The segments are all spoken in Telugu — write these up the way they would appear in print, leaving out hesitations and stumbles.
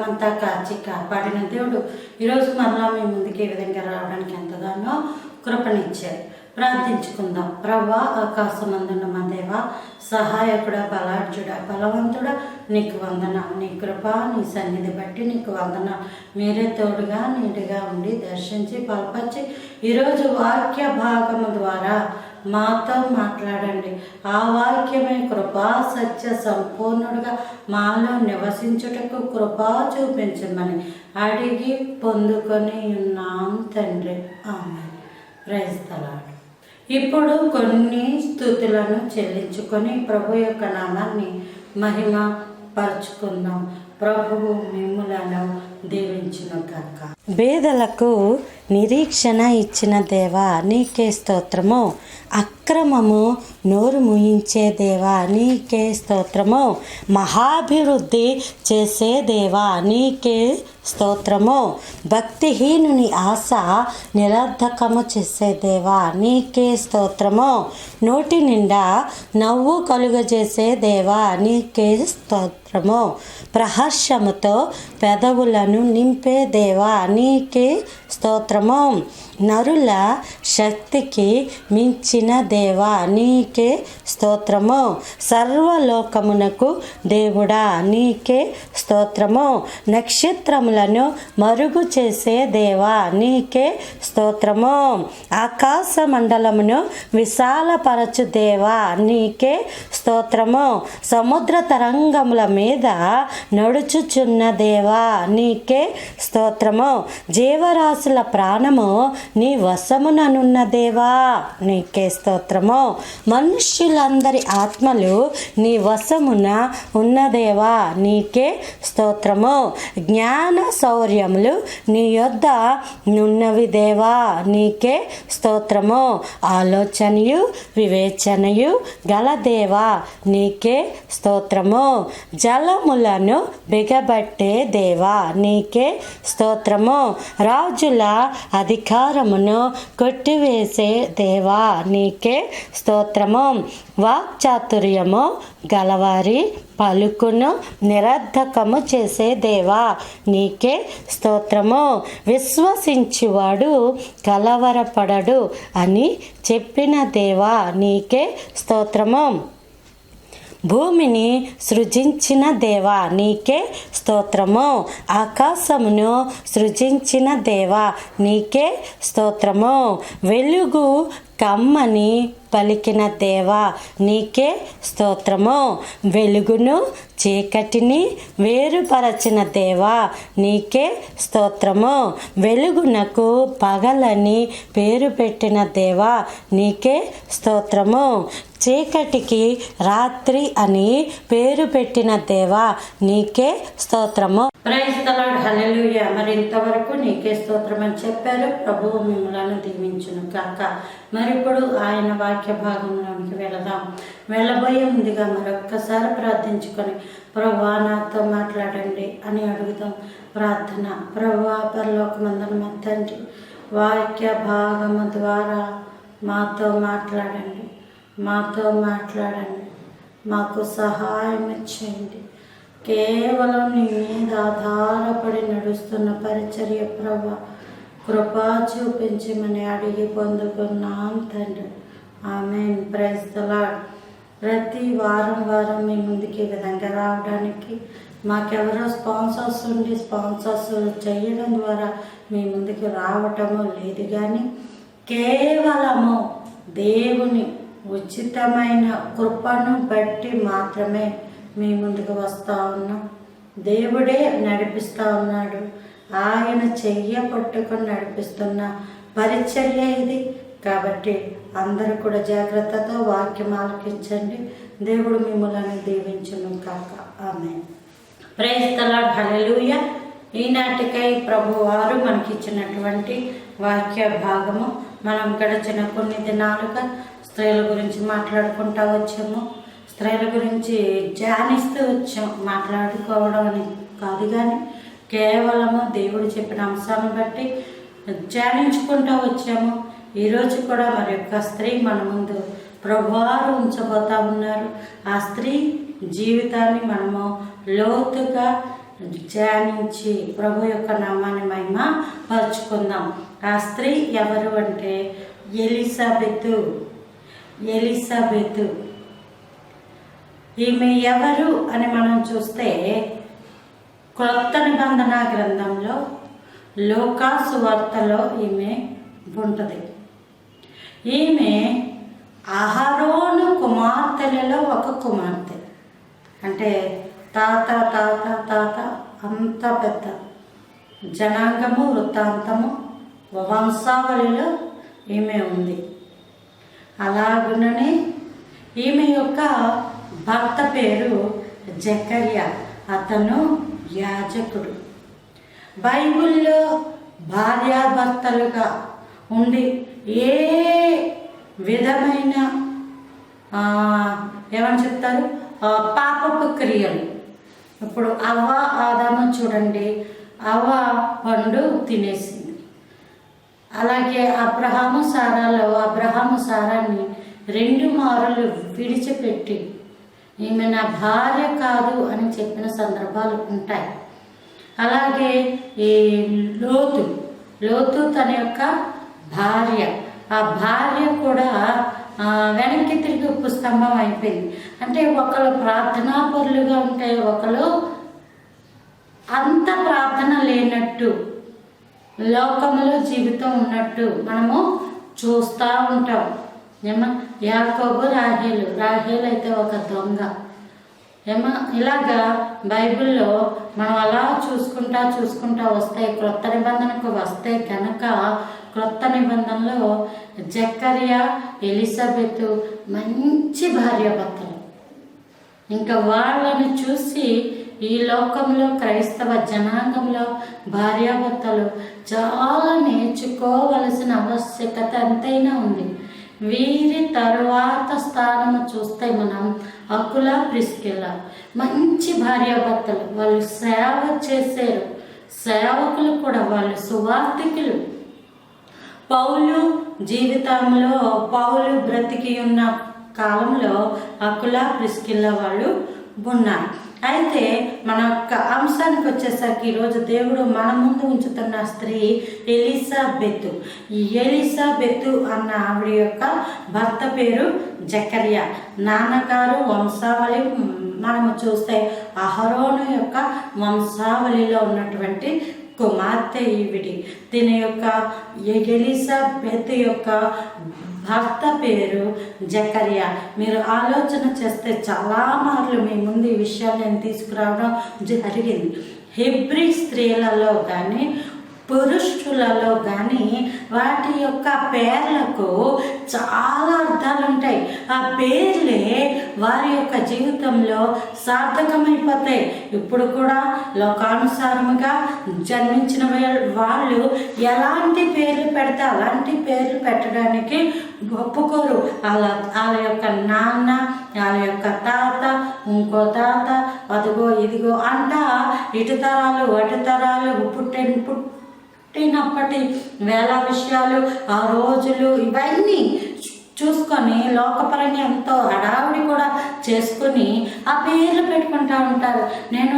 కాలమంతా కాచి కాపాడిన దేవుడు ఈరోజు మరలా మీ ముందుకు ఈ విధంగా రావడానికి ఎంతగానో కృపనిచ్చారు. ప్రార్థించుకుందాం. ప్రభువా, ఆకాశమందున్న మా దేవా, సహాయకుడా, బలాఢ్యుడా, బలవంతుడా, నీకు వందనాలు. నీ కృప, నీ సన్నిధి బట్టి నీకు వందనాలు. మీరే తోడుగా నీటిగా ఉండి దర్శించి బలపరిచి ఈరోజు వాక్య భాగము ద్వారా మాతో మాట్లాడండి. ఆ వాక్యమే కృపా సత్య సంపూర్ణుడుగా మాలో నివసించుటకు కృపా చూపించమని అడిగి పొందుకొని ఉన్నాం తండ్రి. ఆమేన్. Praise the lord. ఇప్పుడు కొన్ని స్తుతులను చెల్లించుకొని ప్రభు యొక్క నామాన్ని మహిమ పరుచుకుందాం. ప్రభువు మిమ్ములను దీవించును గాక. పేదలకు నిరీక్షణ ఇచ్చిన దేవా నీకే స్తోత్రము. అక్రమము నోరు ముయించే దేవా నీకే స్తోత్రము. మహాభివృద్ధి చేసే దేవా నీకే స్తోత్రము. భక్తిహీనుని ఆశ నిరర్ధకము చేసే దేవా నీకే స్తోత్రము. నోటి నిండా నవ్వు కలుగజేసే దేవా నీకే స్తోత్రము. ప్రహర్షముతో పెదవులను నింపే దేవా నీకే స్తోత్రము. నరుల శక్తికి మించిన దేవా నీకే స్తోత్రము. సర్వలోకమునకు దేవుడా నీకే స్తోత్రము. నక్షత్రములను మరుగు చేసే దేవా నీకే స్తోత్రము. ఆకాశ మండలమును విశాలపరచు దేవా నీకే స్తోత్రము. సముద్ర తరంగముల మీద నడుచుచున్న దేవా నీకే స్తోత్రము. జీవరాశుల ప్రాణము నీ వశముననున్న దేవా నీకే స్తోత్రము. మనుష్యులందరి ఆత్మలు నీ వశమున ఉన్న దేవా నీకే స్తోత్రము. జ్ఞాన శౌర్యములు నీ యొద్ద నున్నవి దేవా నీకే స్తోత్రము. ఆలోచనయు వివేచనయు గల దేవా నీకే స్తోత్రము. జలములను బిగబట్టే దేవా నీకే స్తోత్రము. రాజుల అధికారమును కొట్టివేసే దేవా నీకే స్తోత్రము. వాక్చాతుర్యము గలవారి పలుకును నిరర్ధకము చేసే దేవా నీకే స్తోత్రము. విశ్వసించువాడు కలవరపడడు అని చెప్పిన దేవా నీకే స్తోత్రము. భూమిని సృజించిన దేవా నీకే స్తోత్రము. ఆకాశమును సృజించిన దేవా నీకే స్తోత్రము. వెలుగు కమ్మని పలికిన దేవా నీకే స్తోత్రము. వెలుగును చీకటిని వేరుపరచిన దేవా నీకే స్తోత్రము. వెలుగునకు పగలని పేరు పెట్టిన దేవా నీకే స్తోత్రము. చీకటికి రాత్రి అని పేరు పెట్టిన దేవా నీకే స్తోత్రము. Praise the lord. హల్లెలూయా. మరి ఇంతవరకు నీకే స్తోత్రం అని చెప్పారు. ప్రభువు మిమ్మల్ని దీవించును కాక. మరి ఇప్పుడు ఆయన వాక్య భాగంలోనికి వెళదాం. వెళ్ళబోయే ముందుగా మరొక్కసారి ప్రార్థించుకొని ప్రభువా నాతో మాట్లాడండి అని అడుగుదాం. ప్రార్థన. ప్రభువా పరలోకమందున మా తండ్రి, వాక్య భాగము ద్వారా మాతో మాట్లాడండి. మాకు సహాయం చేయండి. కేవలం నీ మీద ఆధారపడి నడుస్తున్న పరిచర్య ప్రభా కృపా చూపించమని అడిగి పొందుకున్నాం తండ్రి. ఆమేన్. Praise the lord. ప్రతి వారం మీ ముందుకి ఈ విధంగా రావడానికి మాకెవరో స్పాన్సర్స్ ఉండి స్పాన్సర్స్ చేయడం ద్వారా మీ ముందుకు రావటము లేదు, కానీ కేవలము దేవుని ఉచితమైన కృపను బట్టి మాత్రమే మీ ముందుకు వస్తూ ఉన్నాం. దేవుడే నడిపిస్తూ ఉన్నాడు. ఆయన చెయ్య పట్టుకొని నడిపిస్తున్న పరిచర్య ఇది. కాబట్టి అందరూ కూడా జాగ్రత్తతో వాక్యం ఆలకించండి. దేవుడు మిమ్మల్ని దీవించును కాక. ఆమేన్. Praise the lord. హల్లెలూయా. ఈనాటికై ప్రభువారు మనకిచ్చినటువంటి వాక్య భాగము మనం గడిచిన కొన్ని దినాలుగా స్త్రీల గురించి మాట్లాడుకుంటూ వచ్చాము. స్త్రీల గురించి ధ్యానిస్తూ వచ్చాం. మాట్లాడుకోవడం అని కాదు, కానీ కేవలము దేవుడు చెప్పిన అంశాలను బట్టి ధ్యానించుకుంటూ వచ్చాము. ఈరోజు కూడా మరి యొక్క స్త్రీ మన ముందు ప్రభువారు ఉంచబోతా ఉన్నారు. ఆ స్త్రీ జీవితాన్ని మనము లోతుగా ధ్యానించి ప్రభు యొక్క నామాన్ని మహిమ పరుచుకుందాం. ఆ స్త్రీ ఎవరు అంటే ఎలిజబెతు. ఈమె ఎవరు అని మనం చూస్తే క్రొత్త నిబంధన గ్రంథంలో లూకా సువార్తలో ఈమె ఉంటుంది. ఈమె అహరోను కుమార్తెలలో ఒక కుమార్తె. అంటే తాత అంత పెద్ద జనాంగము వృత్తాంతము వంశావళిలో ఈమె ఉంది. అలాగుననే ఈమె యొక్క భర్త పేరు జకర్యా. అతను యాజకుడు. బైబిల్లో భార్యాభర్తలుగా ఉండి ఏ విధమైన ఏమని చెప్తారు పాపపు క్రియలు. ఇప్పుడు అవ్వ ఆదాము చూడండి, అవ్వ పండు తినేసింది. అలాగే అబ్రహాము సారాన్ని 2 మారులు విడిచిపెట్టి ఈమె నా భార్య కాదు అని చెప్పిన సందర్భాలు ఉంటాయి. అలాగే ఈ లోతు తన యొక్క భార్య, ఆ భార్య కూడా వెనక్కి తిరిగి ఉప్పు స్తంభం అయిపోయింది. అంటే ఒకళ్ళు ప్రార్థనాపరులుగా ఉంటే ఒకళ్ళు అంత ప్రార్థన లేనట్టు లోకంలో జీవితం ఉన్నట్టు మనము చూస్తూ ఉంటాం. యాకోబు రాహేలు అయితే ఒక దొంగ. ఇలాగా బైబిల్లో మనం అలా చూసుకుంటా వస్తే క్రొత్త నిబంధనకు వస్తే కనుక క్రొత్త నిబంధనలో జకర్యా ఎలిజబెతు మంచి భార్యాభర్తలు. ఇంకా వాళ్ళని చూసి ఈ లోకంలో క్రైస్తవ జనాంగంలో భార్యాభర్తలు చాలా నేర్చుకోవలసిన ఆవశ్యకత ఎంతైనా ఉంది. వీరి తరువాత స్థానము చూస్తే మనం అకుల ప్రిస్కిల్ల మంచి భార్యాభర్తలు. వాళ్ళు సేవ చేశారు, సేవకులు కూడా, వాళ్ళు సువార్థికులు. పౌలు జీవితంలో పౌలు బ్రతికి ఉన్న కాలంలో అకుల ప్రిస్కిల్ల వాళ్ళు ఉన్నారు. అయితే మన యొక్క అంశానికి వచ్చేసరికి ఈరోజు దేవుడు మన ముందు ఉంచుతున్న స్త్రీ ఎలిజబెతు. ఈ ఎలిజబెతు అన్న ఆవిడ యొక్క భర్త పేరు జకర్యా. నాన్నగారు వంశావళి మనము చూస్తే అహరోను యొక్క వంశావళిలో ఉన్నటువంటి కుమార్తె ఈవిడి. దీని యొక్క ఎలిజబెత్ యొక్క భర్త పేరు జకర్యా. మీరు ఆలోచన చేస్తే చాలా మార్లు మీ ముందు ఈ విషయాలు నేను తీసుకురావడం జరిగింది. హెబ్రీ స్త్రీలలో కానీ పురుషులలో కానీ వాటి యొక్క పేర్లకు చాలా అర్థాలు ఉంటాయి. ఆ పేర్లే వారి యొక్క జీవితంలో సార్థకమైపోతాయి. ఇప్పుడు కూడా లోకానుసారముగా జన్మించిన వాళ్ళు ఎలాంటి పేర్లు పెడితే అలాంటి పేర్లు పెట్టడానికి ఒప్పుకోరు. వాళ్ళ యొక్క నాన్న, వాళ్ళ యొక్క తాత, ఇంకో తాత, అదిగో ఇదిగో అంట ఇటు తరాలు అటు తరాలు పుట్టినప్పటి వేళ విషయాలు, ఆ రోజులు ఇవన్నీ చూసుకొని లోకపరంగా ఎంతో హడావిడి కూడా చేసుకుని ఆ పేర్లు పెట్టుకుంటూ ఉంటారు. నేను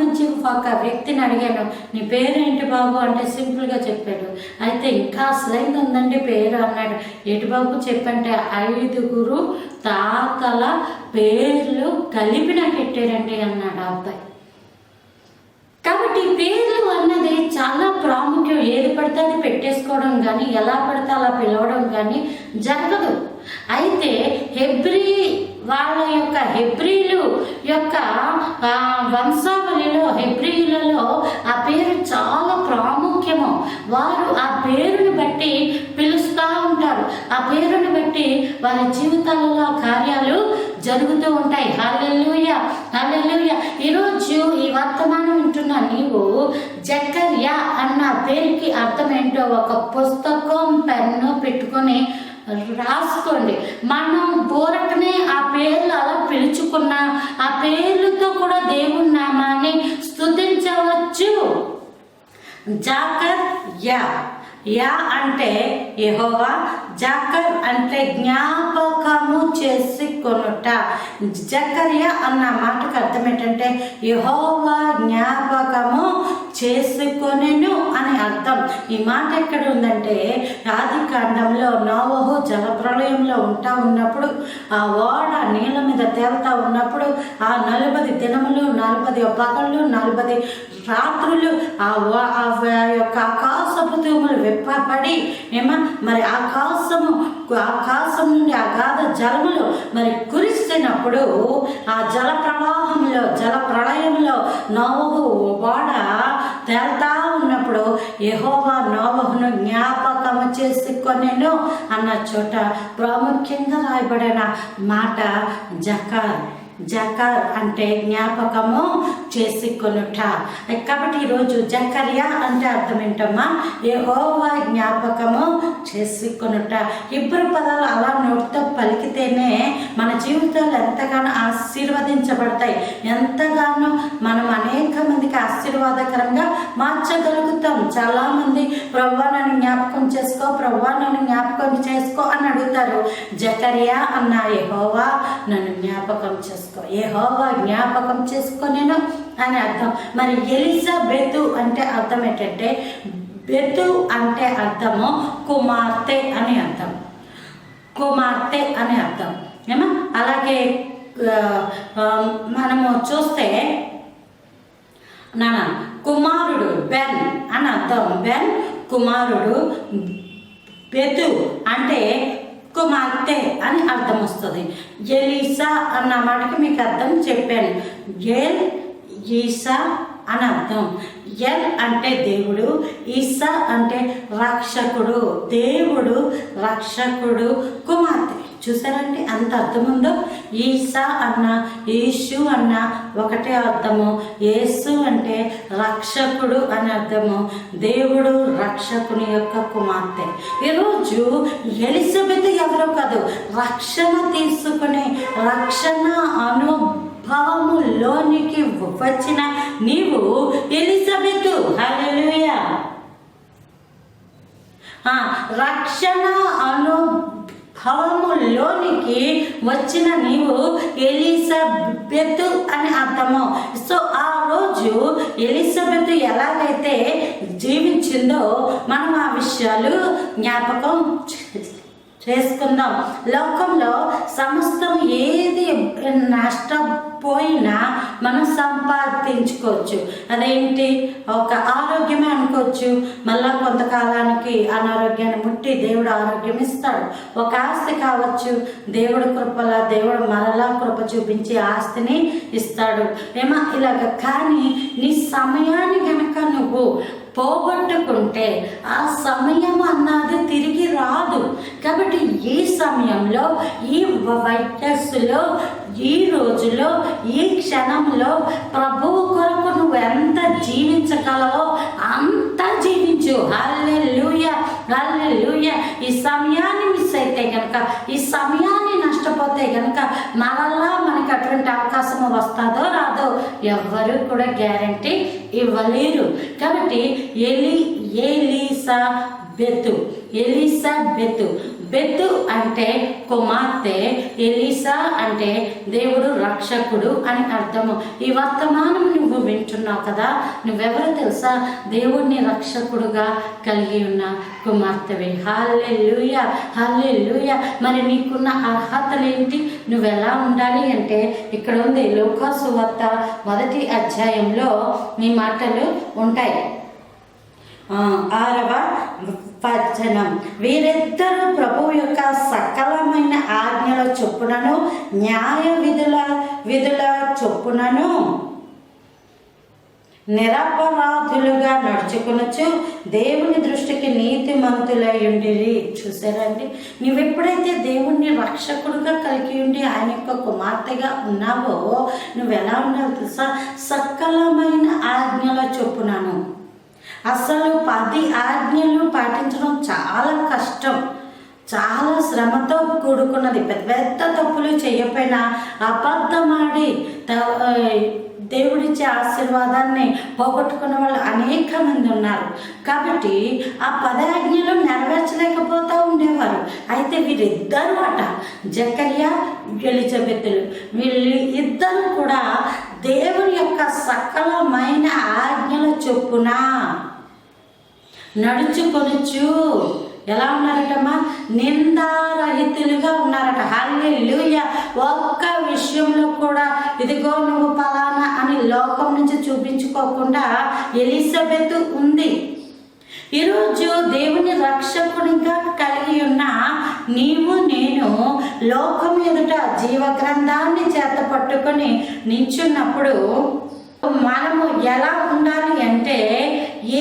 మంచి ఒక వ్యక్తిని అడిగాను, నీ పేరేంటి బాబు అంటే సింపుల్గా చెప్పాడు. అయితే ఇంకా అసలైంది ఉందండి పేరు అన్నాడు. ఏటి బాబు చెప్పంటే 5 తాతల పేర్లు కలిపి నాకు పెట్టారండి అన్నాడు ఆ అబ్బాయి. కాబట్టి పేర్లు అన్నది చాలా ప్రాముఖ్యం. ఏది పడితే అది పెట్టేసుకోవడం కానీ ఎలా పడితే అలా పిలవడం కానీ జరగదు. అయితే వాళ్ళ యొక్క హెబ్రీలు యొక్క వంశావళిలో హెబ్రీలలో ఆ పేరు చాలా ప్రాముఖ్యము. వారు ఆ పేరుని బట్టి పిలుస్తూ ఉంటారు. ఆ పేరుని బట్టి వారి జీవితాలలో కార్యాలు జరుగుతూ ఉంటాయి. హల్లెలూయా, హల్లెలూయా. ఈరోజు ఈ వర్తమానం వింటున్న నీవు జకర్యా అన్న పేరుకి అర్థం ఏంటో ఒక పుస్తకం పెన్ను పెట్టుకొని రాసుకోండి. మనం ఊరకనే ఆ పేర్లు అలా పిలుచుకున్న ఆ పేర్లతో కూడా దేవుని నామాన్ని స్తుతించవచ్చు. జకర్యా యా అంటే యెహోవా, జకర్ అంటే జ్ఞాపకము చేసుకొనుట. జకర్యా అన్న మాటకు అర్థం ఏంటంటే యెహోవా జ్ఞాపకము చేసుకొనెను అని అర్థం. ఈ మాట ఎక్కడ ఉందంటే ఆది కాండంలో నోవహు జలప్రళయంలో ఉన్నప్పుడు ఆ ఓడ నీళ్ళ మీద తేలుతా ఉన్నప్పుడు ఆ 40 దినములు 40 పగళ్ళు 40 రాత్రులు ఆ యొక్క ఆకాశపు తూములు విప్పబడి మరి ఆకాశం నుండి అగాధ జలములు మరి కురిస్తున్నప్పుడు ఆ జల ప్రళయంలో నోవహు ఓడ తేల్తా ఉన్నప్పుడు యెహోవా నోవహును జ్ఞాపకము చేసుకొనెను అన్న చోట ప్రాముఖ్యంగా రాయబడిన మాట జకర్ అంటే జ్ఞాపకము చేసుకొనుట. కాబట్టి ఈరోజు జకర్యా అంటే అర్థం ఏంటమ్మా? యెహోవా జ్ఞాపకము చేసుకొనుట. ఇబ్బరు పదాలు అలా నోటితో పలికితేనే మన జీవితాలు ఎంతగానో ఆశీర్వదించబడతాయి, ఎంతగానో మనం అనేక మందికి ఆశీర్వాదకరంగా మార్చగలుగుతాం. చాలామంది ప్రభువా నన్ను జ్ఞాపకం చేసుకో, ప్రభువా నన్ను జ్ఞాపకం చేసుకో అని అడుగుతారు. జకర్యా అన్న యెహోవా నన్ను జ్ఞాపకం చేసుకో, యెహోవా జ్ఞాపకం చేసుకొనెను అని అర్థం. మరి ఎలిజబెతు అంటే అర్థం ఏంటంటే, బెతు అంటే అర్థము కుమార్తె అని అర్థం, కుమార్తె అని అర్థం. అలాగే మనము చూస్తే కుమారుడు బెన్ అని అర్థం, బెన్ కుమారుడు. బెతు అంటే కుమార్తె అని అర్థం వస్తుంది. ఎలీసా అన్న మాటకి మీకు అర్థం చెప్పాను. ఈసా అని అర్థం. ఎల్ అంటే దేవుడు, ఈసా అంటే రక్షకుడు. దేవుడు రక్షకుడు, కుమార్తె. చూసారండి అంత అర్థం ఉందో? ఈసా అన్న యేసు అన్న ఒకటే అర్థము. యేసు అంటే రక్షకుడు అని అర్థము. దేవుడు రక్షకుని యొక్క కుమార్తె. ఈరోజు ఎలిజబెత్ ఎవరో కాదు, రక్షణ తీసుకుని రక్షణ అనుభవములోనికి వచ్చిన నీవు ఎలిజబెత్. హల్లెలూయా. రక్షణ అనుభవములోనికి వచ్చిన నీవు ఎలిజబెత్ అని అర్థము. సో ఆ రోజు ఎలిజబెత్ ఎలాగైతే జీవించిందో మనం ఆ విషయాలు జ్ఞాపకం చేసుకుందాం. లోకంలో సమస్తం ఏది నష్టపోయినా మనం సంపాదించుకోవచ్చు. అదేంటి? ఒక ఆరోగ్యమే అనుకోవచ్చు. మళ్ళా కొంతకాలానికి అనారోగ్యాన్ని ముట్టి దేవుడు ఆరోగ్యం ఇస్తాడు. ఒక ఆస్తి కావచ్చు, దేవుడు కృపల దేవుడు మరలా కృప చూపించి ఆస్తిని ఇస్తాడు. ఇలాగ. కానీ నీ సమయాన్ని కనుక నువ్వు పోగొట్టుకుంటే ఆ సమయం అన్నది తిరిగి రాదు. కాబట్టి ఈ సమయంలో, ఈ వయస్సులో, ఈ రోజులో, ఈ క్షణంలో ప్రభువు కొరకు నువ్వు ఎంత జీవించగలవో అంత జీవించు. హల్లెలూయా, హల్లెలూయా. ఈ సమయాన్ని మిస్ అయితే కనుక, ఈ సమయాన్ని నష్టపోతే కనుక మరలా మనకి అటువంటి అవకాశం వస్తుందో రాదో ఎవ్వరూ కూడా గ్యారంటీ ఇవ్వలేరు. కాబట్టి ఎలిజబెతు బెతు అంటే కుమార్తె, ఎలీసా అంటే దేవుడు రక్షకుడు అని అర్థము. ఈ వర్తమానం నువ్వు వింటున్నావు కదా, నువ్వెవరో తెలుసా? దేవుడిని రక్షకుడుగా కలిగి ఉన్న కుమార్తెవి. హల్లెలూయా, హల్లెలూయా. మరి నీకున్న అర్హతలు ఏంటి? నువ్వెలా ఉండాలి అంటే ఇక్కడ ఉంది. లూకా సువార్త 1వ అధ్యాయంలో ఈ మాటలు ఉంటాయి. 6వ వచనం. వీరిద్దరూ ప్రభువు యొక్క సకలమైన ఆజ్ఞల చొప్పునను న్యాయ విధుల చొప్పునను నిరపరాధులుగా నడుచుకొనొచ్చు దేవుని దృష్టికి నీతిమంతులై ఉండిరి. చూసారండి, నువ్వెప్పుడైతే దేవుణ్ణి రక్షకుడుగా కలిగి ఉండి ఆయన యొక్క కుమార్తెగా ఉన్నావో నువ్వెలా ఉన్నావు తెలుసా? సకలమైన ఆజ్ఞల చొప్పునను. అసలు 10 ఆజ్ఞలు పాటించడం చాలా కష్టం. చాలా శ్రమతో కూడుకున్నది. పెద్ద పెద్ద తప్పులు చేయకపోయినా అబద్ధమాడి దేవుడిచ్చే ఆశీర్వాదాన్ని పోగొట్టుకున్న వాళ్ళు అనేక మంది ఉన్నారు. కాబట్టి ఆ 10 ఆజ్ఞలు నెరవేర్చలేకపోతూ ఉండేవారు. అయితే వీరిద్దరూ జకర్యా ఎలిజబెతులు వీళ్ళు ఇద్దరు కూడా దేవుని యొక్క సకలమైన ఆజ్ఞల చొప్పున నడుచుకొనొచ్చు. ఎలా ఉన్నారటమ్మా? నిందారహితులుగా ఉన్నారట. హల్లెలూయా. ఒక్క విషయంలో కూడా ఇదిగో నువ్వు ఫలానా అని లోకం నుంచి చూపించుకోకుండా ఎలిజబెత్ ఉంది. ఈరోజు దేవుని రక్షకునిగా కలిగి ఉన్న నీవు నేను లోకం ఎదుట జీవ గ్రంథాన్ని చేత పట్టుకొని నించున్నప్పుడు మనము ఎలా ఉండాలి అంటే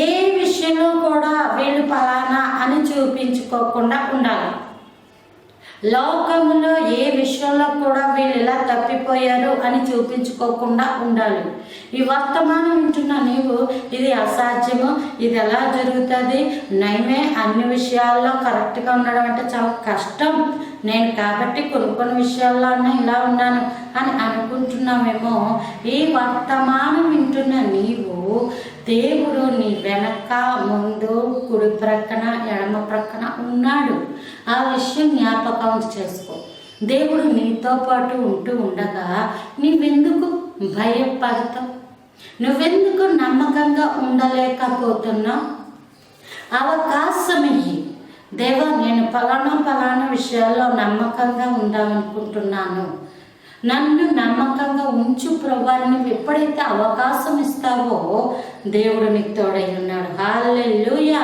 ఏ విషయంలో కూడా వీళ్ళు ఫలానా అని చూపించుకోకుండా ఉండాలి. లోకములో ఏ విషయంలో కూడా వీళ్ళు ఇలా తప్పిపోయారు అని చూపించుకోకుండా ఉండాలి. ఈ వర్తమానం వింటున్న నీవు ఇది అసాధ్యము, ఇది ఎలా జరుగుతుంది, నయమే అన్ని విషయాల్లో కరెక్ట్గా ఉండడం అంటే చాలా కష్టం, నేను కాబట్టి కొన్ని విషయాల్లో ఇలా ఉన్నాను అని అనుకుంటున్నామేమో. ఈ వర్తమానం వింటున్న నీవు దేవుడు నీ వెనక ముందు కుడి ప్రక్కన ఎడమ ప్రక్కన ఉన్నాడు. ఆ విషయం జ్ఞాపకం చేసుకో. దేవుడు నీతో పాటు ఉంటూ ఉండగా నీవెందుకు భయపడతావు? నువ్వెందుకు నమ్మకంగా ఉండలేకపోతున్నావు? అవకాశం ఇయ్యి. దేవా, నేను ఫలానా విషయాల్లో నమ్మకంగా ఉండాలనుకుంటున్నాను, నన్ను నమ్మకంగా ఉంచు ప్రభా. నువ్వు ఎప్పుడైతే అవకాశం ఇస్తావో దేవుడు నీకు తోడై ఉన్నాడు. హల్లెలూయా.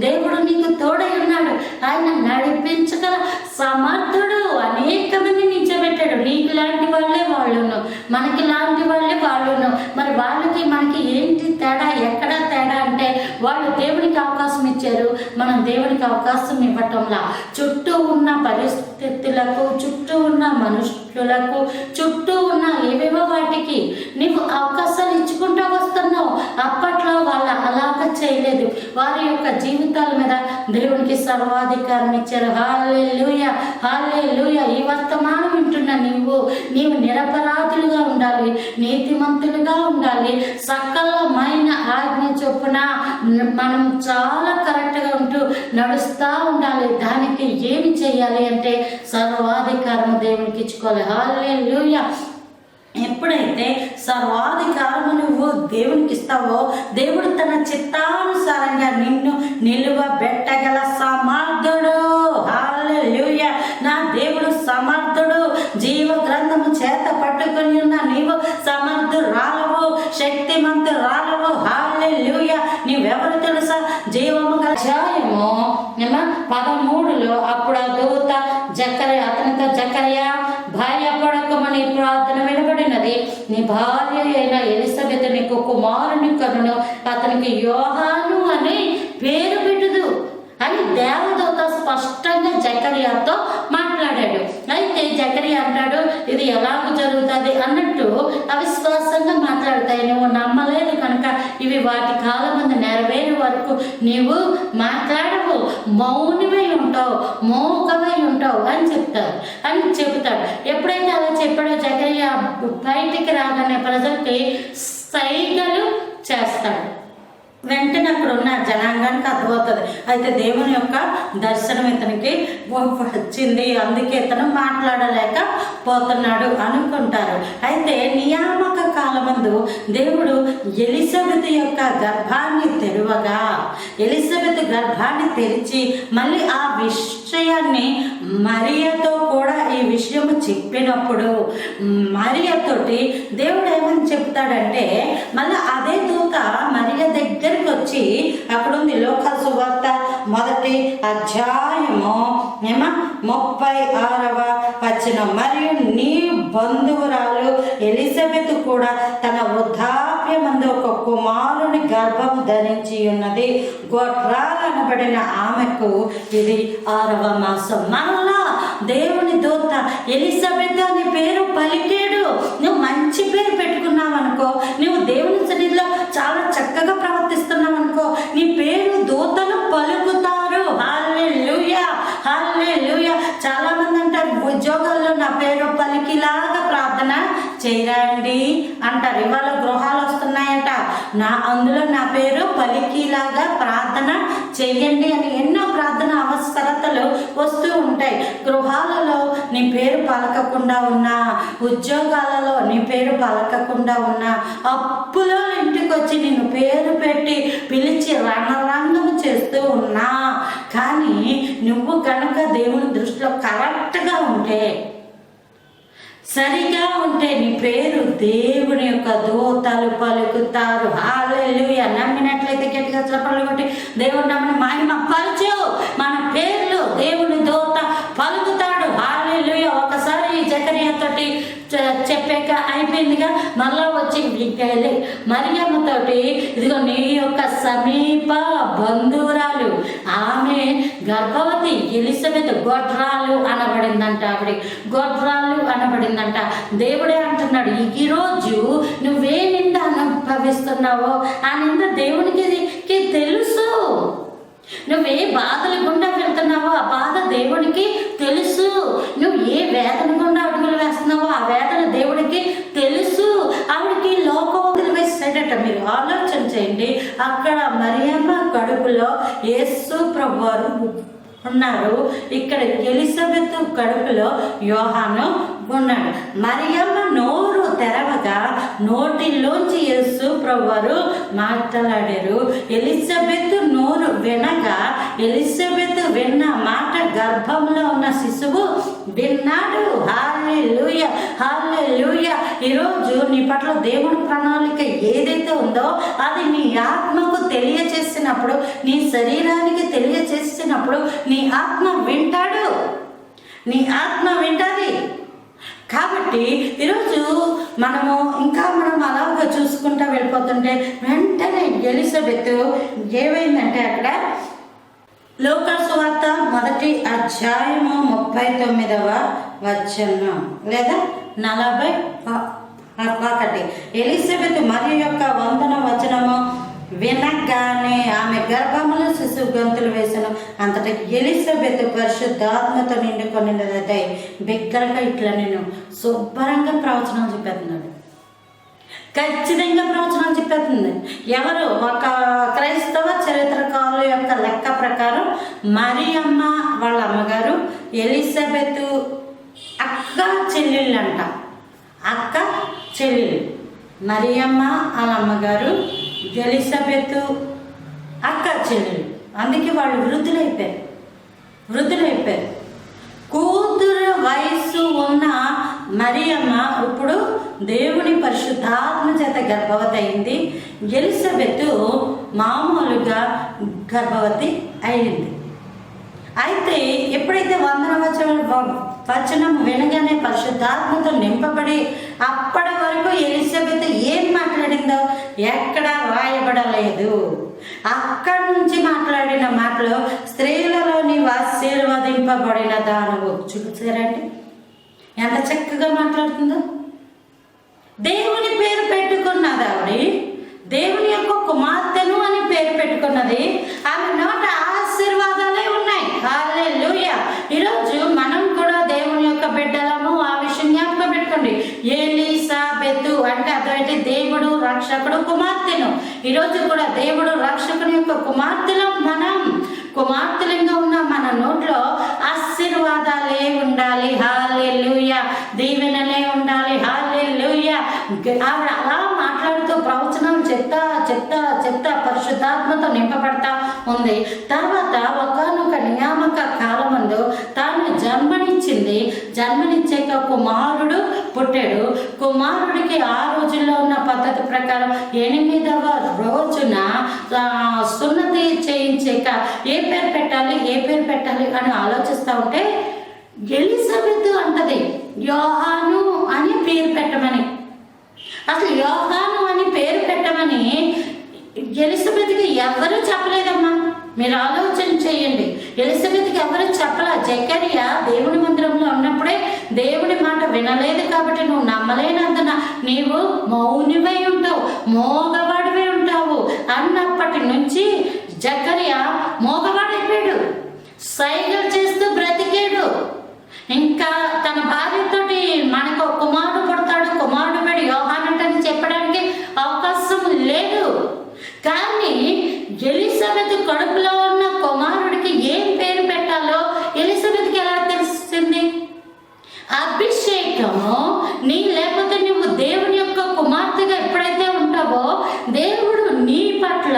దేవుడు నీకు తోడై ఉన్నాడు. ఆయన నడిపించగల సమర్థుడు. అనేక మంది నిలిచబెట్టాడు. నీకు లాంటి వాళ్ళే వాళ్ళును, మనకి లాంటి వాళ్ళే వాళ్ళును. మరి వాళ్ళకి మనకి ఏంటి తేడా? ఎక్కడ తేడా అంటే వాళ్ళు దేవునికి అవకాశం ఇచ్చారు, మనం దేవునికి అవకాశం ఇవ్వటంలా. చుట్టూ ఉన్న పరిస్థితులకు, చుట్టూ ఉన్న మనుషులకు, చుట్టూ ఉన్న ఏవేవో వాటికి నీవు అవకాశాలు ఇచ్చుకుంటూ వస్తున్నావు. అప్పట్లో వాళ్ళు అలాగ చేయలేదు. వారి యొక్క జీవితాల మీద దేవునికి సర్వాధికారం ఇచ్చారు. హల్లెలూయా, హల్లెలూయా. ఈ వర్తమానం వింటున్న నీవు నిరపరాధులుగా ఉండాలి, నీతిమంతులుగా ఉండాలి. సకలమైన ఆజ్ఞ చొప్పున మనం చాలా కరెక్ట్గా ఉంటూ నడుస్తూ ఉండాలి. దానికి ఏమి చేయాలి అంటే సర్వాధికారం దేవునికి ఇచ్చుకోవాలి. హల్లెలూయా. ఎప్పుడైతే సర్వాధికారము నువ్వు దేవునికి ఇస్తావో దేవుడు తన చిత్తానుసారంగా నిన్ను నిలువబెట్టగల సమర్థుడు. హల్లెలూయా. నా దేవుడు సమర్థుడు. జీవ గ్రంథము చేత పట్టుకొని ఉన్న నీవు సమర్థురాలవు, శక్తిమంతురాలవు. హల్లెలూయా. నీవెవరు తెలుసా? జీవము గల అధ్యాయము 13లో అప్పుడు ఆ దూత అతనితో జకర్యా, భయపడకమని ప్రార్థన వినబడినది. నీ భార్య అయిన ఎలిజబెత్ నీకు కుమారుని కనును, అతనికి యోహాను అని పేరు పెట్టుదు అని దేవదూత స్పష్టంగా జకర్యాతో మాట్లాడాడు. అయితే జకర్యా అంటాడు, ఇది ఎలాగ జరుగుతుంది అన్నట్టు అవిశ్వాసంగా మాట్లాడతాయి. నువ్వు నమ్మలేదు కనుక ఇవి వాటి కాలం ముందు నెరవేరే వరకు నీవు మాట్లాడవు, మౌనమై ఉంటావు, మోకమై ఉంటావు అని చెప్తాడు. ఎప్పుడైతే అలా చెప్పాడో జకర్యా బయటికి రాగానే ప్రజలకి సైగలు చేస్తాడు. వెంటనే అక్కడ ఉన్న జనాంగానికి అర్థమవుతుంది. అయితే దేవుని యొక్క దర్శనం ఇతనికి వచ్చింది, అందుకే ఇతను మాట్లాడలేకపోతున్నాడు అనుకుంటారు. అయితే నియామక కాలమందు దేవుడు ఎలిజబెత్ యొక్క గర్భాన్ని తెరవగా, ఎలిజబెత్ గర్భాన్ని తెరిచి మళ్ళీ ఆ విషయాన్ని మరియతో కూడా ఈ విషయము చెప్పినప్పుడు మరియతోటి దేవుడు ఏమని చెప్తాడంటే, మళ్ళీ అదే దూత మరియ దగ్గరికి వచ్చి అక్కడ ఉంది లోకా సువార్త 1వ అధ్యాయము 36వ వచనం. మరియు నీ బంధువురాలు ఎలిజబెత్ కూడా తన వృద్ధాప్యమందు ఒక కుమారుని గర్భము ధరించి ఉన్నది. గొడ్రాలనబడిన ఆమెకు ఇది 6వ మాసం. మరలా దేవుని దూత ఎలిజబెత్ అని పేరు పలికాడు. నువ్వు మంచి పేరు పెట్టుకున్నావు అనుకో, నువ్వు దేవుని సన్నిధిలో చాలా చక్కగా ప్రవర్తిస్తున్నావు అనుకో, నీ పేరు దూతలు పలుకుతారు. హల్లెలూయా, హల్లెలూయా. చేయరండి అంటారు. ఇవాళ గృహాలు వస్తున్నాయట, అందులో నా పేరు పలికిలాగా ప్రార్థన చెయ్యండి అని ఎన్నో ప్రార్థన అవసరతలు వస్తూ ఉంటాయి. గృహాలలో నీ పేరు పలకకుండా ఉన్నా, ఉద్యోగాలలో నీ పేరు పలకకుండా ఉన్నా, అప్పులో ఇంటికి వచ్చి నేను పేరు పెట్టి పిలిచి రణరంగం చేస్తూ ఉన్నా, కానీ నువ్వు కనుక దేవుని దృష్టిలో కరెక్ట్గా ఉంటే, సరిగా ఉంటే నీ పేరు దేవుని యొక్క దూతలు పలుకుతారు. హల్లెలూయా. నమ్మినట్లయితే గట్టిగా చప్పట్లు కొట్టి దేవుని నామమున మహిమ పరచు. మన పేర్లు దేవుని దూత పలుకుతాడు. హల్లెలూయా. ఒకసారి జకరియా తోటి చెప్పాక అయిపోయిందిగా, మళ్ళా వచ్చి మరియమ్మతోటి ఇదిగో నీ యొక్క సమీప బంధువురాలు ఆమె గర్భవతి ఎలిజబెత్ గొడ్రాలు అనబడిందంట. గొడ్రాలు అనబడిందంట. దేవుడే అంటున్నాడు, ఈరోజు నువ్వే నింద అనుభవిస్తున్నావో ఆ నింద దేవునికి తెలుసు. నువ్వే బాధల గుండా వెళ్తున్నావో ఆ బాధ దేవుడికి తెలుసు. నువ్వు ఏ వేదన గుండా అడుగులు వేస్తున్నావో ఆ వేదన దేవుడికి తెలుసు. ఆవిడకి లోకం వదిలివేసాడట. మీరు ఆలోచన చేయండి. అక్కడ మరియమ్మ కడుపులో యేసు ప్రభువారు ఉన్నారు, ఇక్కడ ఎలిజబెత్ కడుపులో యోహాను ఉన్నాడు. మరియమ్మ నోరు తెరవగా నోటిలోంచి యేసు ప్రభువారు మాట్లాడారు. ఎలిజబెత్ నోరు వినగా ఎలిజబెత్ విన్న మాట గర్భంలో ఉన్న శిశువు విన్నాడు. హల్లెలూయా, హల్లెలూయా. ఈరోజు నీ పట్ల దేవుని ప్రణాళిక ఏదైతే ఉందో అది నీ ఆత్మకు తెలియచేసినప్పుడు, నీ శరీరానికి తెలియచేసినప్పుడు నీ ఆత్మ వింటాడు, నీ ఆత్మ వింటుంది. కాబట్టి ఈరోజు మనం అలాగా చూసుకుంటా వెళ్ళిపోతుంటే వెంటనే ఎలిజబెత్ ఏమైందంటే, అక్కడ లూకా సువార్త 1వ అధ్యాయము 39వ వచనం లేదా 41. ఎలిజబెత్ మరి యొక్క 100వ వచనము వినగానే ఆమె గర్భములో శిశువు గంతులు వేసను. అంతటా ఎలిజబెత్ పరిశుద్ధాత్మతో నిండుకొనినదై బిగ్గరగా ఇట్లా నేను శుభ్రంగా ప్రవచనం చెప్పేస్తున్నాడు. ఖచ్చితంగా ప్రవచనం చెప్పేస్తుంది. ఎవరు? ఒక క్రైస్తవ చరిత్రకారుల యొక్క లెక్క ప్రకారం మరియమ్మ వాళ్ళ అమ్మగారు ఎలిజబెత్ అక్క చెల్లెళ్ళంట. అక్క చెల్లెలు మరియమ్మ వాళ్ళ అమ్మగారు ఎలిజబెత్ అక్క చెల్లెలు. అందుకే వాళ్ళు వృద్ధులైపోయారు. కూతురు వయసు ఉన్న మరియమ్మ ఇప్పుడు దేవుని పరిశుద్ధాత్మ చేత గర్భవతి అయింది. ఎలిజబెత్ మామూలుగా గర్భవతి అయింది. అయితే ఎప్పుడైతే 100వ వచనం వినగానే పరిశుద్ధాత్మతో నింపబడి అప్పటి వరకు ఎలిజబెత్ ఏం మాట్లాడిందో ఎక్కడ రాయబడలేదు. అక్కడి నుంచి మాట్లాడిన మాటలు స్త్రీలలో నీవు ఆశీర్వదింపబడిన దానవు. చూసారండి ఎంత చక్కగా మాట్లాడుతుందో. దేవుని పేరు పెట్టుకున్నది ఆవిడ, దేవుని యొక్క కుమార్తెను అని పేరు పెట్టుకున్నది. ఆమె నోట ఆశీర్వాదాలే ఉన్నాయి. హల్లెలూయా. ఈరోజు మనం కూడా దేవుని యొక్క బిడ్డలము. ఆ విషయం జ్ఞాపకం పెట్టుకోండి. ఎలిజబెత్ అంటే అటువంటి దేవుడు రక్షకుడు కుమార్తెను. ఈరోజు కూడా దేవుడు రక్షకుని యొక్క కుమార్తెలు. మనం కుమార్తెలుగా ఉన్న మన నోట్లో ఆశీర్వాదాలే ఉండాలి. హల్లెలూయా. దీవెనలే ఉండాలి. హల్లెలూయా. ఆవిడ అలా మాట్లాడుతూ ప్రవచనం చెప్తా పరిశుద్ధాత్మతో నింపబడతా ఉంది. తర్వాత ఒకనొక నియామక కాలమందు తాను జన్మనిచ్చాక కుమారుడు పుట్టాడు. కుమారుడికి ఆ రోజుల్లో ఉన్న పద్ధతి ప్రకారం 8వ రోజున సున్నతి చేయించాక ఏ పేరు పెట్టాలి అని ఆలోచిస్తూ ఉంటే ఎలిజబెత్ అంటది యోహాను అని పేరు పెట్టమని. అసలు యోహాను అని పేరు పెట్టమని ఎలిజబెత్కి ఎవరు చెప్పలేదమ్మా. మీరు ఆలోచన చేయండి. ఎలిజబెత్కి ఎవరు చెప్పలా. జకరియా దేవుని మందిరంలో ఉన్నప్పుడే దేవుని మాట వినలేదు కాబట్టి నువ్వు నమ్మలేనందున నీవు మౌనివై ఉంటావు, మోగవాడివై ఉంటావు అన్నప్పటి నుంచి జకరియా మోగవాడైపోయాడు. సైగలు చేస్తూ బ్రతికాడు. ఇంకా తన భార్యతోటి మనకు కుమారుడు పుడతాడు ఎలిజబెత్ కడుపులో ఉన్న కుమారుడికి ఏం పేరు పెట్టాలో ఎలిజబెత్కి ఎలా తెలిసింది? అభిషేకము లేకపోతే నువ్వు దేవుని యొక్క కుమార్తెగా ఎప్పుడైతే ఉంటావో దేవుడు నీ పట్ల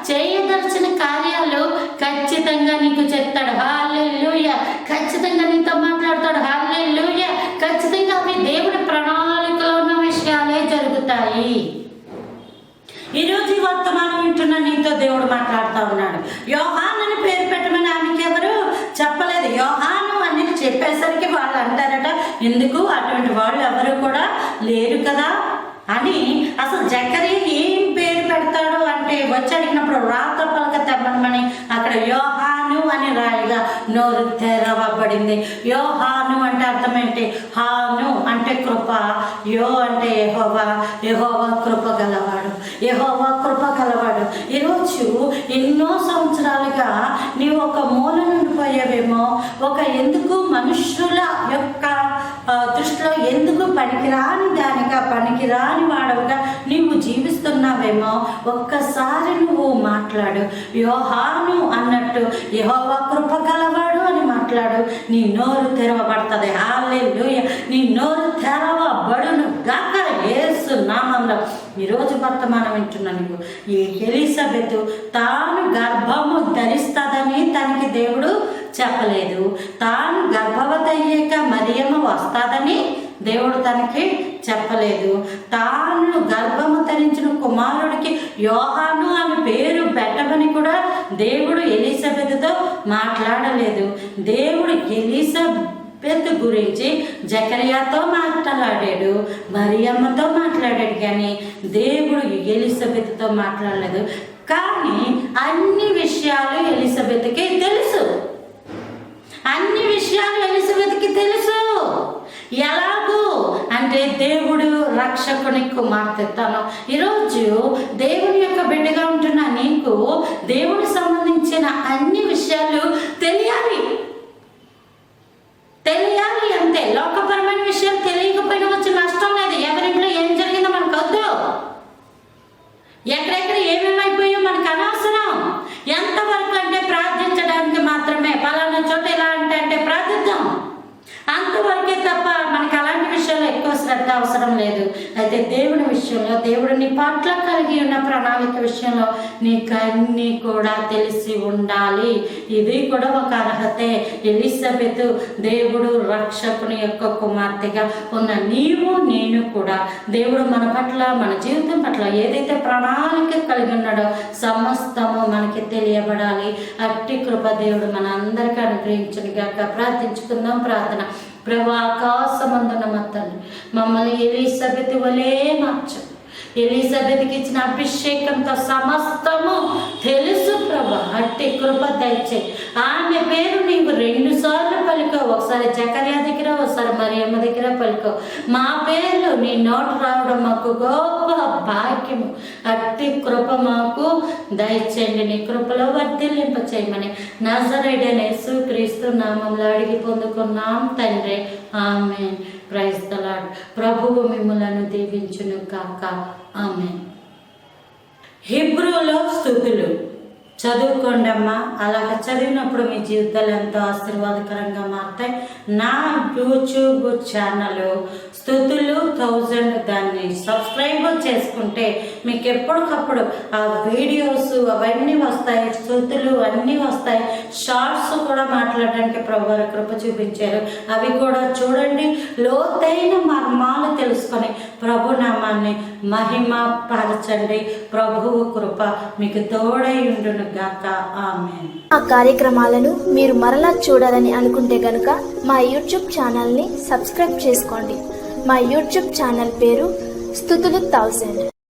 చేయదలిచిన కార్యాలు ఖచ్చితంగా నీకు చెప్తాడు. హల్లెలూయా. ఖచ్చితంగా నీతో మాట్లాడతాడు. హల్లెలూయా. ఖచ్చితంగా అవి దేవుడి ప్రణాళికలో ఉన్న విషయాలే జరుగుతాయి. ఈరోజు ఈ వర్తమానం వింటున్న నీతో దేవుడు మాట్లాడుతూ ఉన్నాడు. యోహాను అని పేరు పెట్టమని ఆమెకి ఎవరు చెప్పలేదు. యోహాను అని చెప్పేసరికి వాళ్ళు అంటారట, ఎందుకు అటువంటి వాళ్ళు ఎవరు కూడా లేరు కదా అని. అసలు జకరియా ఏం పేరు పెడతాడు అంటే వచ్చి అడిగినప్పుడు రాత పలక తెమ్మని అక్కడ యోహాను అని రాయిగా నోరు తెరవబడింది. యోహాను అంటే అర్థం ఏంటి? హాను అంటే కృప, యో అంటే యెహోవా, యెహోవా కృప గలవాడు, యెహోవా కృప గలవాడు. ఈరోజు ఎన్నో సంవత్సరాలుగా నీవు ఒక మూల నుండి పోయావేమో, ఒక ఎందుకు మనుషుల యొక్క దృష్టిలో ఎందుకు పనికిరాని దానిగా పనికిరాని వాడవుగా నీవు జీవిస్తున్నావేమో, ఒక్కసారి నువ్వు మాట్లాడు. యోహాను అన్నట్టు యెహోవా కృప గలవాడు అని మాట్లాడు. నీ నోరు తెరవబడుతుంది. హల్లెలూయా. నీ నోరు తెరవబడును గాక యేసు నామములో. ఈరోజు వర్తమానం వింటున్నా నీకు ఈ ఎలిజబెత్ తాను గర్భము ధరిస్తుందని తనకి దేవుడు చెప్పలేదు. తాను గర్భవతి అయ్యాక మరియమ్మ వస్తాదని దేవుడు తనకి చెప్పలేదు. తాను గర్భము ధరించిన కుమారుడికి యోహాను అని పేరు పెట్టమని కూడా దేవుడు ఎలిజబెత్తో మాట్లాడలేదు. దేవుడు ఎలిజబెత్ గురించి జకరియాతో మాట్లాడాడు, మరియమ్మతో మాట్లాడాడు, కానీ దేవుడు ఎలిజబెత్తో మాట్లాడలేదు. కానీ అన్ని విషయాలు ఎలిజబెత్కి తెలుసు. అన్ని విషయాలు ఎలిజబెత్కి తెలుసు. ఎలాగూ అంటే దేవుడు రక్షకుని కుమార్తె తను. ఈరోజు దేవుని యొక్క బిడ్డగా ఉంటున్న నీకు దేవుడికి సంబంధించిన అన్ని విషయాలు తెలియాలి. అంతే. లోకపరమైన విషయాలు తెలియకపోయినా వచ్చే నష్టం లేదు. ఎవరింట్లో ఏం జరిగిందో మనకు వద్దు, ఎక్కడెక్కడ ఏమేమైపోయో మనకు అనవసరం. ఎంతవరకు అంటే ప్రార్థించడానికి మాత్రమే. పలానా చోట ఇలా అంటే ప్రార్థిద్దాం, అంతవరకే తప్ప మనకి అలాంటి విషయాల్లో ఎక్కువ శ్రద్ధ అవసరం లేదు. అయితే దేవుని విషయంలో, దేవుడు నీ పట్ల కలిగి ఉన్న ప్రణాళిక విషయంలో నీకు అన్నీ కూడా తెలిసి ఉండాలి. ఇది కూడా ఒక అర్హతే. ఎలిజబెత్ దేవుడు రక్షకుని యొక్క కుమార్తెగా ఉన్న నీవు నేను కూడా దేవుడు మన పట్ల, మన జీవితం పట్ల ఏదైతే ప్రణాళిక కలిగి ఉన్నాడో సమస్తము మనకి తెలియబడాలి. అట్టి కృప దేవుడు మన అందరికీ అనుగ్రహించును గాక. ప్రార్థించుకుందాం. ప్రార్థన. ప్రభు, ఆకాశమందున్న మా తండ్రి, మమ్మల్ని ఎలిజబెత్ వలే మార్చు. ఎలిజబెత్కి ఇచ్చిన అభిషేకంతో సమస్తము తెలుసు ప్రభు. అట్టి కృప దయచేయి. ఆమె పేరు నీవు 2 సార్లు పలికావు. ఒకసారి జకరియా దగ్గర, ఒకసారి మరియమ్మ దగ్గర పలికావు. మా పేర్లు నీ నోటు రావడం మాకు గొప్ప భాగ్యము. అట్టి కృప మాకు దయచేయండి. నీ కృపలో వర్ధిల్లింప చేయమని నజరేయుడైన యేసుక్రీస్తు నామములో అడిగి పొందుకున్నాం తండ్రి. ఆమేన్. Praise the lord. ప్రభువు మిమ్ములను దీవించును గాక. ఆమేన్. హెబ్రోలో స్తుతులు చదువుకోండమ్మా. అలాగ చదివినప్పుడు మీ జీవితాలు ఎంతో ఆశీర్వాదకరంగా మారుతాయి. నా యూట్యూబ్ ఛానల్ స్తుతులు 1000 దాన్ని సబ్స్క్రైబ్ చేసుకుంటే మీకు ఎప్పటికప్పుడు ఆ వీడియోస్ అవన్నీ వస్తాయి, స్తుతులు అన్నీ వస్తాయి. షార్ట్స్ కూడా మాట్లాడడానికి ప్రభు వారి కృప చూపించారు. అవి కూడా చూడండి. లోతైన మర్మాలు తెలుసుకొని ప్రభు నామాన్ని మహిమ పరచండి. ప్రభువు కృప మీకు తోడై ఉండును గాక. ఆమేన్. ఆ కార్యక్రమాలను మీరు మరలా చూడాలని అనుకుంటే గనుక మా యూట్యూబ్ ఛానల్ని సబ్స్క్రైబ్ చేసుకోండి. మా యూట్యూబ్ ఛానల్ పేరు స్తుతులు 1000.